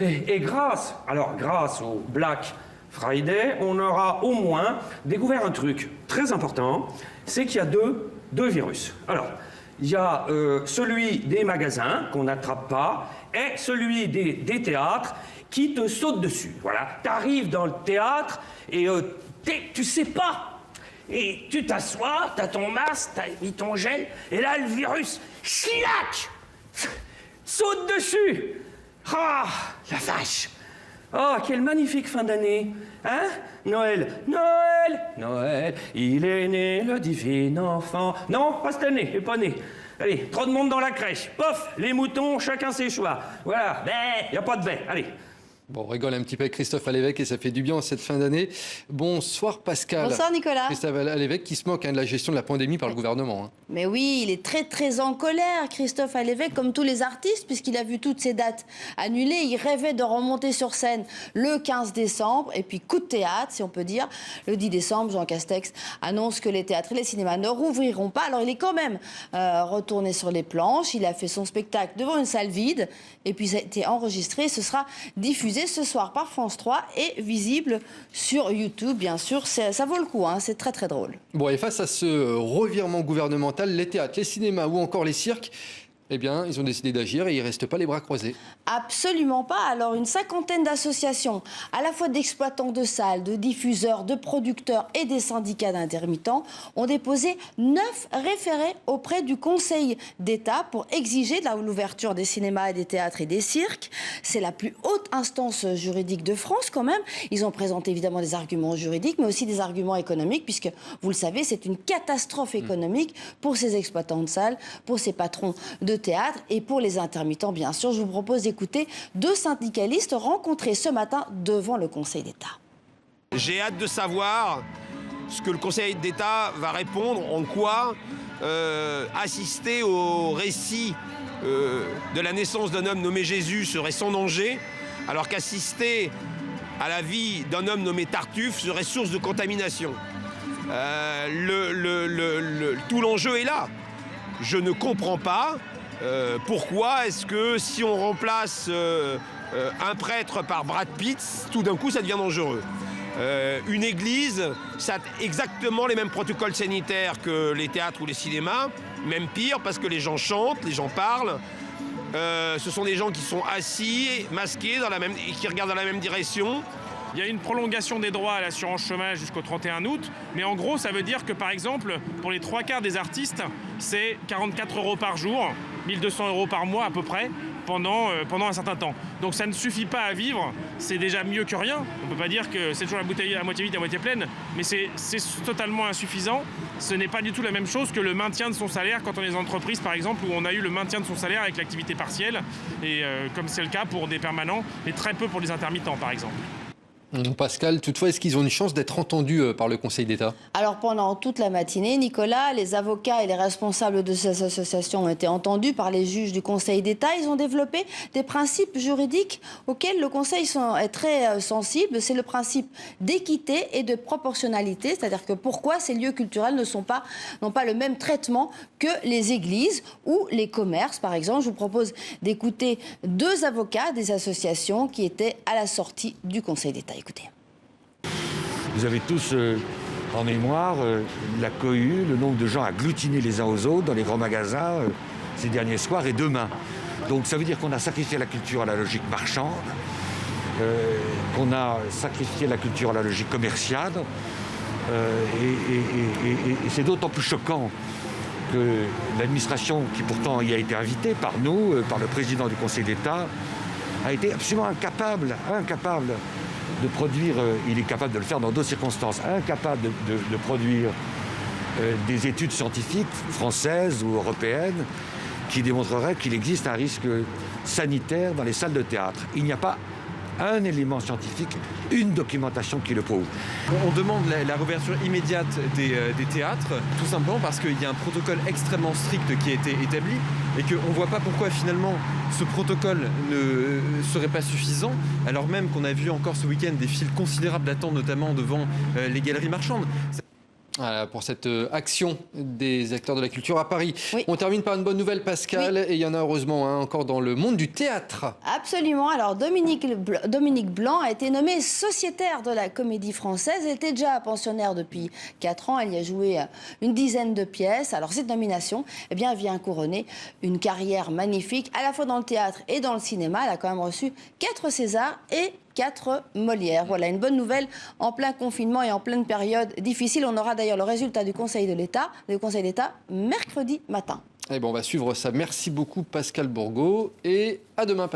Et grâce au Black Friday, on aura au moins découvert un truc très important, c'est qu'il y a deux virus. Alors, il y a celui des magasins qu'on n'attrape pas et celui des théâtres qui te saute dessus. Voilà, t'arrives dans le théâtre et tu sais pas. Et tu t'assois, t'as ton masque, t'as mis ton gel, et là le virus, chilac, saute dessus. Ah, la vache! Oh, quelle magnifique fin d'année! Hein? Noël, Noël, Noël, il est né le divin enfant. Non, pas cette année, il n'est pas né. Allez, trop de monde dans la crèche. Pof, les moutons, chacun ses choix. Voilà, il n'y a pas de baie, allez. Bon, on rigole un petit peu avec Christophe Alévêque et ça fait du bien en cette fin d'année. Bonsoir Pascal. Bonsoir Nicolas. Christophe Alévêque qui se moque de la gestion de la pandémie par le gouvernement. Mais oui, il est très en colère, Christophe Alévêque, comme tous les artistes, puisqu'il a vu toutes ses dates annulées. Il rêvait de remonter sur scène le 15 décembre. Et puis coup de théâtre, si on peut dire. Le 10 décembre, Jean Castex annonce que les théâtres et les cinémas ne rouvriront pas. Alors il est quand même retourné sur les planches. Il a fait son spectacle devant une salle vide. Et puis ça a été enregistré. Ce sera diffusé ce soir par France 3 et visible sur YouTube, bien sûr. Ça vaut le coup, hein, c'est très drôle. Bon, et face à ce revirement gouvernemental, les théâtres, les cinémas ou encore les cirques, eh bien, ils ont décidé d'agir et ils ne restent pas les bras croisés. Absolument pas. Alors, une cinquantaine d'associations, à la fois d'exploitants de salles, de diffuseurs, de producteurs et des syndicats d'intermittents, ont déposé 9 référés auprès du Conseil d'État pour exiger l'ouverture des cinémas et des théâtres et des cirques. C'est la plus haute instance juridique de France, quand même. Ils ont présenté évidemment des arguments juridiques, mais aussi des arguments économiques, puisque, vous le savez, c'est une catastrophe économique pour ces exploitants de salles, pour ces patrons de théâtre et pour les intermittents, bien sûr. Je vous propose d'écouter 2 syndicalistes rencontrés ce matin devant le Conseil d'État. J'ai hâte de savoir ce que le Conseil d'État va répondre, en quoi assister au récit de la naissance d'un homme nommé Jésus serait sans danger, alors qu'assister à la vie d'un homme nommé Tartuffe serait source de contamination. Tout l'enjeu est là. Je ne comprends pas pourquoi est-ce que si on remplace un prêtre par Brad Pitt, tout d'un coup ça devient dangereux. Une église, ça a exactement les mêmes protocoles sanitaires que les théâtres ou les cinémas, même pire parce que les gens chantent, les gens parlent. Ce sont des gens qui sont assis, masqués, et qui regardent dans la même direction. Il y a une prolongation des droits à l'assurance chômage jusqu'au 31 août, mais en gros, ça veut dire que, par exemple, pour les 3/4 des artistes, c'est 44 € par jour, 1 200 € par mois à peu près, pendant un certain temps. Donc ça ne suffit pas à vivre, c'est déjà mieux que rien. On ne peut pas dire que c'est toujours la bouteille à moitié vide, à moitié pleine, mais c'est totalement insuffisant. Ce n'est pas du tout la même chose que le maintien de son salaire quand on est en entreprise, par exemple, où on a eu le maintien de son salaire avec l'activité partielle, et comme c'est le cas pour des permanents, mais très peu pour les intermittents, par exemple. Pascal, toutefois, est-ce qu'ils ont une chance d'être entendus par le Conseil d'État? Alors pendant toute la matinée, Nicolas, les avocats et les responsables de ces associations ont été entendus par les juges du Conseil d'État. Ils ont développé des principes juridiques auxquels le Conseil est très sensible. C'est le principe d'équité et de proportionnalité, c'est-à-dire que pourquoi ces lieux culturels n'ont pas le même traitement que les églises ou les commerces, par exemple. Je vous propose d'écouter 2 avocats des associations qui étaient à la sortie du Conseil d'État. Écoutez. Vous avez tous en mémoire la cohue, le nombre de gens agglutinés les uns aux autres dans les grands magasins ces derniers soirs et demain. Donc ça veut dire qu'on a sacrifié la culture à la logique marchande, qu'on a sacrifié la culture à la logique commerciale. Et c'est d'autant plus choquant que l'administration, qui pourtant y a été invitée par nous, par le président du Conseil d'État, a été absolument incapable de produire, il est capable de le faire dans d'autres circonstances, incapable de produire des études scientifiques françaises ou européennes qui démontreraient qu'il existe un risque sanitaire dans les salles de théâtre. Il n'y a pas un élément scientifique, une documentation qui le prouve. On demande la réouverture immédiate des théâtres, tout simplement parce qu'il y a un protocole extrêmement strict qui a été établi et qu'on ne voit pas pourquoi finalement ce protocole ne serait pas suffisant, alors même qu'on a vu encore ce week-end des files considérables d'attente, notamment devant les galeries marchandes. Voilà, pour cette action des acteurs de la culture à Paris. Oui. On termine par une bonne nouvelle, Pascal, et il y en a heureusement encore dans le monde du théâtre. Absolument. Alors, Dominique Blanc a été nommée sociétaire de la Comédie Française. Elle était déjà pensionnaire depuis 4 ans. Elle y a joué une dizaine de pièces. Alors, cette nomination vient couronner une carrière magnifique, à la fois dans le théâtre et dans le cinéma. Elle a quand même reçu 4 Césars et 4 Molières. Voilà, une bonne nouvelle en plein confinement et en pleine période difficile. On aura d'ailleurs le résultat du Conseil d'État mercredi matin. Et bon, on va suivre ça. Merci beaucoup, Pascal Bourgault, et à demain.